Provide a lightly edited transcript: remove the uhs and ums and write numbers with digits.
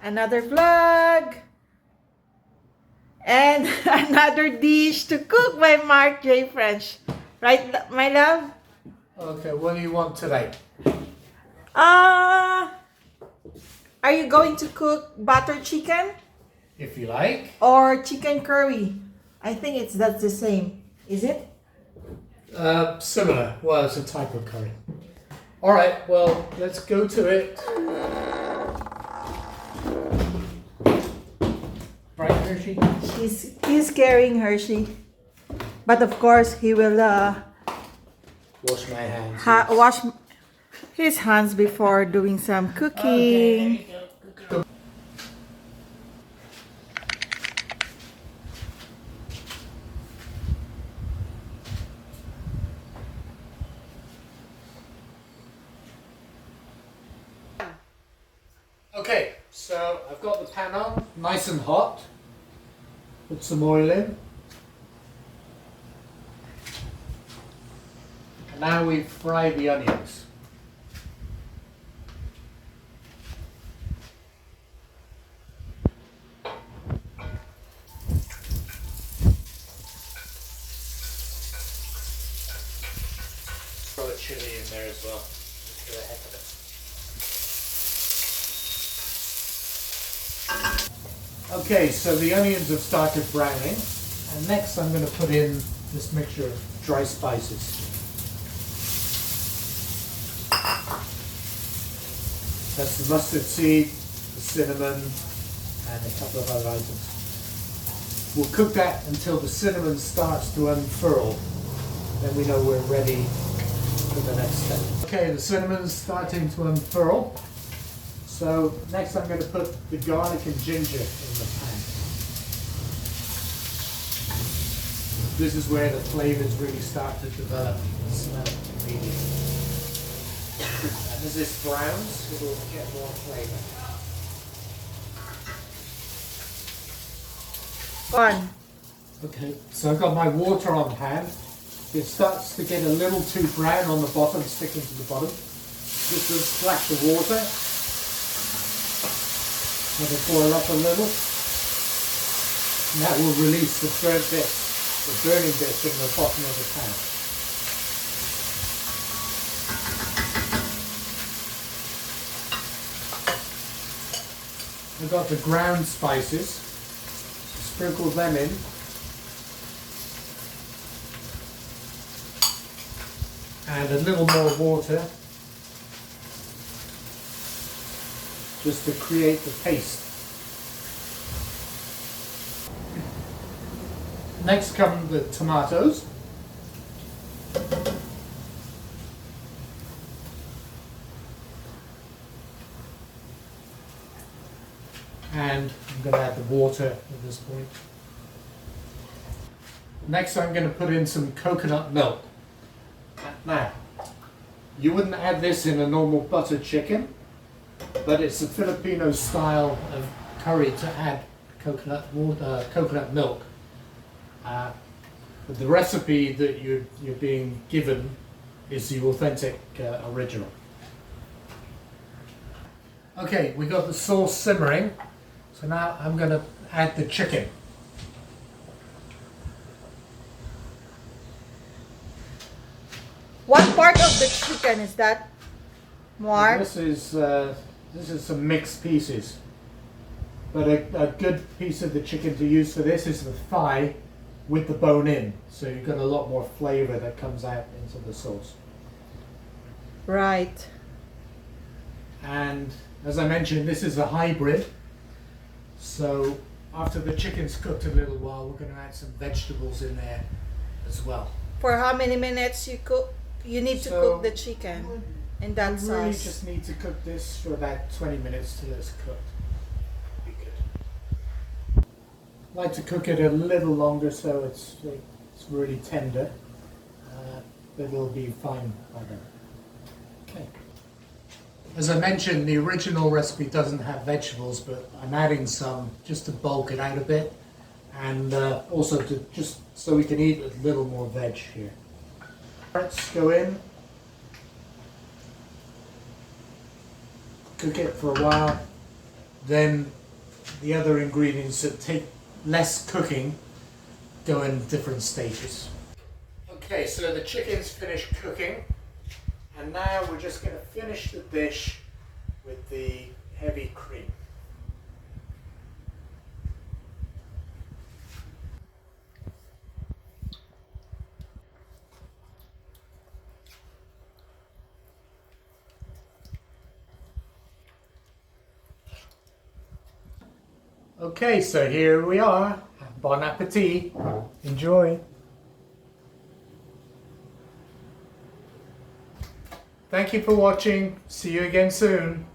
another vlog, and another dish to cook by Mark J. French. Right, my love? Okay, what do you want today? Uh, are you going to cook butter chicken If you like. or chicken curry? I think that's the same. Is it? Similar. Well, it's a type of curry. Alright, well, let's go to it. Right, Hershey? He's carrying Hershey. But of course, he will Wash my hands. wash his hands before doing some cooking. Okay. Okay, so I've got the pan on, nice and hot. Put some oil in. And now we fry the onions. Throw a chili in there as well, just for the heck of it. Okay, so the onions have started browning, and next I'm going to put in this mixture of dry spices. That's the mustard seed, the cinnamon, and a couple of other items. We'll cook that until the cinnamon starts to unfurl. Then we know we're ready for the next step. Okay, the cinnamon's starting to unfurl. So next I'm going to put the garlic and ginger in the pan. This is where the flavors really start to develop and smell immediately. And as this browns, it will get more flavor. One. Okay, so I've got my water on hand. It starts to get a little too brown on the bottom, sticking to the bottom. Just to splash the water. Let it boil up a little. And that will release the burnt bits, the burning bits in the bottom of the pan. I've got the ground spices. Sprinkle them in. And a little more water just to create the paste. Next come the tomatoes. And I'm going to add the water at this point. Next I'm going to put in some coconut milk. Now, you wouldn't add this in a normal butter chicken, but it's a Filipino style of curry to add coconut milk. But the recipe that you're being given is the authentic original. Okay, we got the sauce simmering, so now I'm going to add the chicken. What part of the chicken is that, Mark? This is some mixed pieces, but a good piece of the chicken to use for this is the thigh with the bone in, so you've got a lot more flavor that comes out into the sauce. Right. And as I mentioned, this is a hybrid, so after the chicken's cooked a little while, we're going to add some vegetables in there as well. For how many minutes you need to cook the chicken in that We really sauce? just need to cook this for about 20 minutes till it's cooked. Be good. I like to cook it a little longer so it's really tender, but it'll be fine by then. Okay. As I mentioned, the original recipe doesn't have vegetables, but I'm adding some just to bulk it out a bit, and also to just so we can eat a little more veg here. Carrots go in, cook it for a while, then the other ingredients that take less cooking go in different stages. Okay, so the chicken's finished cooking, and now we're just going to finish the dish with the heavy cream. Okay, so here we are. Bon appetit. Enjoy. Thank you for watching. See you again soon.